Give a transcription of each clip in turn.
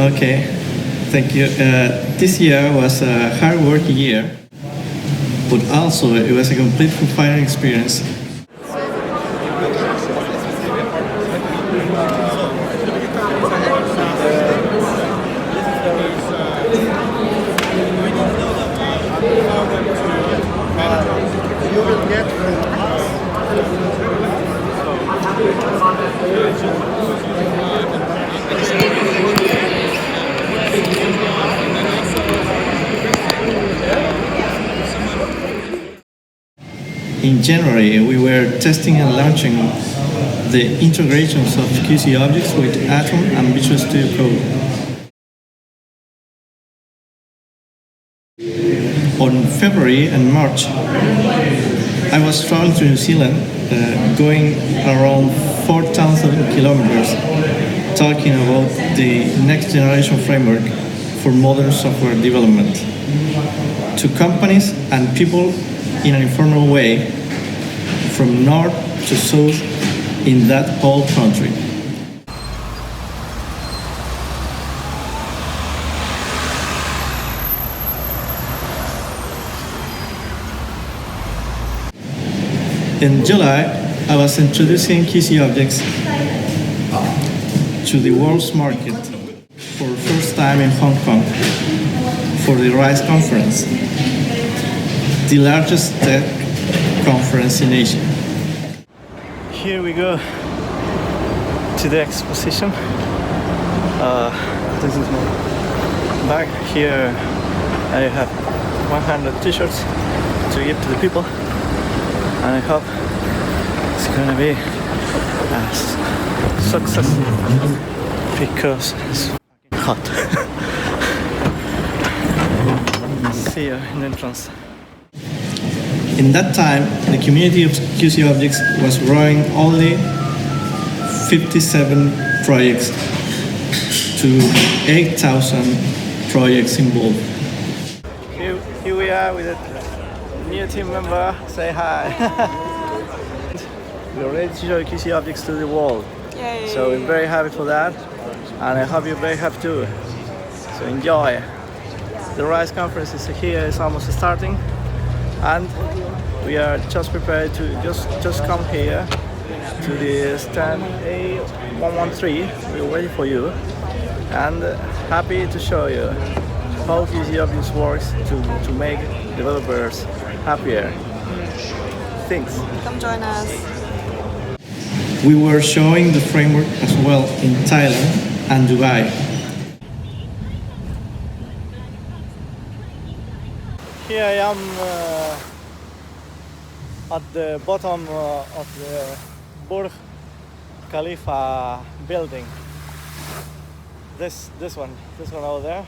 Okay, thank you. This year was a hard work year, but also it was a complete fulfilling experience. You will get In January, we were testing and launching the integrations of QCObjects with Atom and Visual Studio Code. On February and March, I was traveling to New Zealand, going around 4,000 kilometers, talking about the next generation framework for modern software development to companies and people in an informal way from north to south in that whole country. In July, I was introducing QCObjects to the world's market for the first time in Hong Kong for the RISE conference, the largest tech conference in Asia. Here we go to the exposition. This is my bag. Here I have 100 t-shirts to give to the people, and I hope it's gonna be a success because it's hot. See you in the entrance. In that time, the community of QCObjects was growing only 57 projects to 8,000 projects involved. Here we are with a new team member. Say hi. We're ready to show QCObjects to the world. Yay. So we're very happy for that, and I hope you're very happy too. So enjoy. The RISE conference is here, it's almost starting, and we are just prepared to just come here to the stand A113. We're waiting for you, and happy to show you how QCObjects works to make developers happier. Thanks. Come join us. We were showing the framework as well in Thailand and Dubai. Here I am at the bottom of the Burj Khalifa building. This one over there.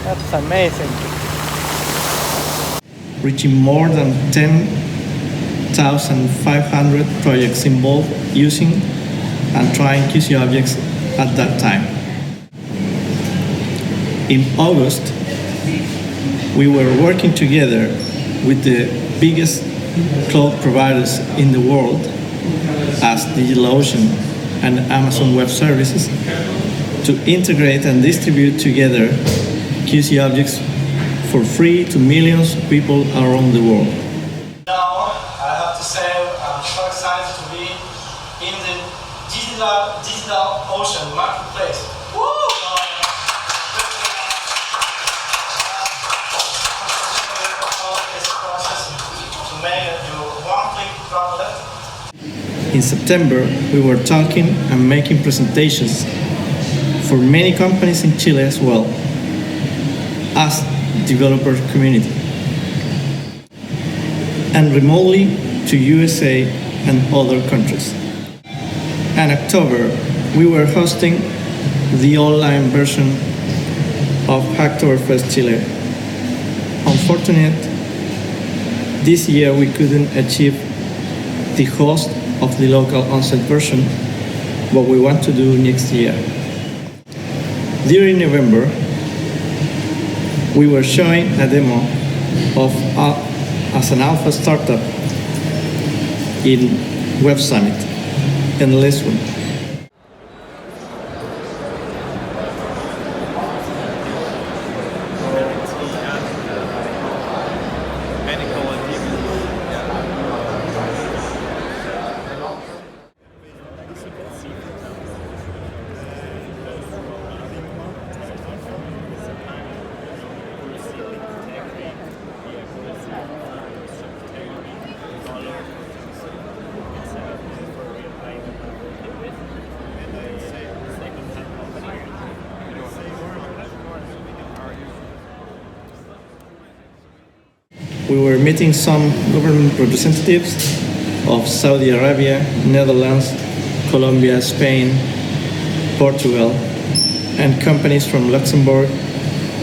That's amazing. Reaching more than 10,500 projects involved using and trying QCObjects at that time. In August, we were working together with the biggest cloud providers in the world as DigitalOcean and Amazon Web Services to integrate and distribute together QCObjects for free to millions of people around the world. Now, I have to say I'm so excited to be in the DigitalOcean marketplace. Woo! To make your one-click tablet. In September, we were talking and making presentations for many companies in Chile as well as developer community, and remotely to USA and other countries. In October, we were hosting the online version of Hacktoberfest Chile. Unfortunately, this year we couldn't achieve the host of the local on-site version what we want to do next year. During November, we were showing a demo of as an alpha startup in Web Summit in Lisbon. We were meeting some government representatives of Saudi Arabia, Netherlands, Colombia, Spain, Portugal, and companies from Luxembourg,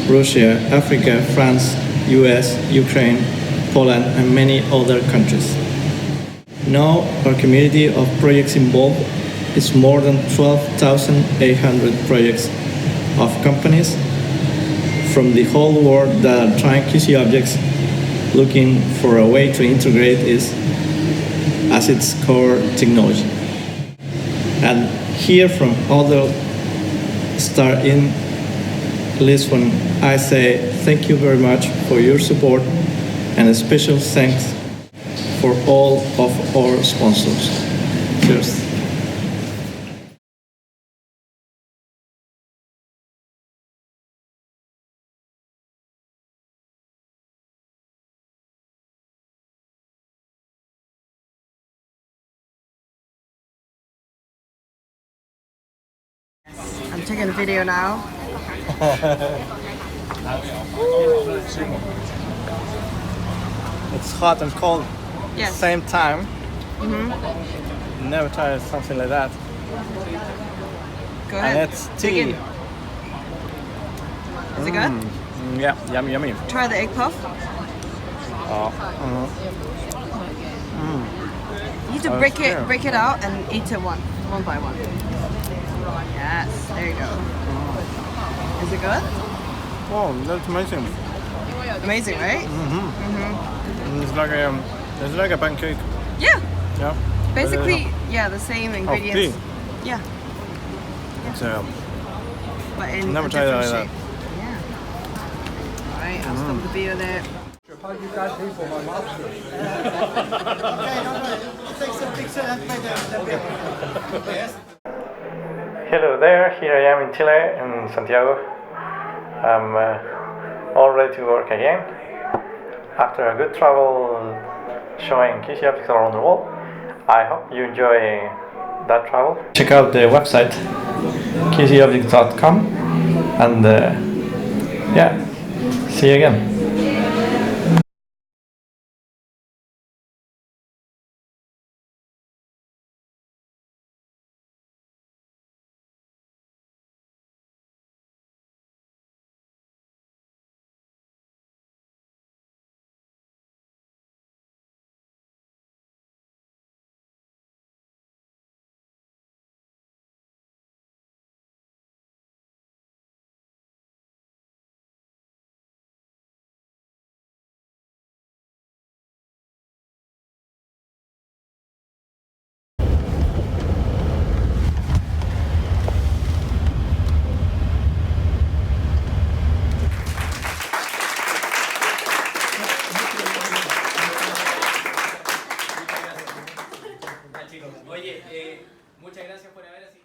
Russia, Africa, France, US, Ukraine, Poland, and many other countries. Now our community of projects involved is more than 12,800 projects of companies from the whole world that are trying QCObjects, looking for a way to integrate it as its core technology. And here from other start in Lisbon, I say thank you very much for your support and a special thanks for all of our sponsors. Cheers. I'm taking a video now. It's hot and cold at the Yes. same time. Never tried something like that. Go And ahead. it's Dig tea. in. Is it good? Yeah, yummy, yummy. Try the egg puff. You need to Oh, break yeah. break it out and eat it one by one. Yes, there you go. Is it good? Oh, that's amazing. Amazing, right? It's like a pancake. Yeah. Yeah. Basically, yeah, the same ingredients. Yeah, It's but in Never a tried it different like shape. Yeah. Alright, I'll stop the video there. Hello there, here I am in Chile, in Santiago. I'm all ready to work again. After a good travel showing QCObjects around the world, I hope you enjoy that travel. Check out the website QCObjects.com and yeah, see you again. Oye, muchas gracias por haber asistido.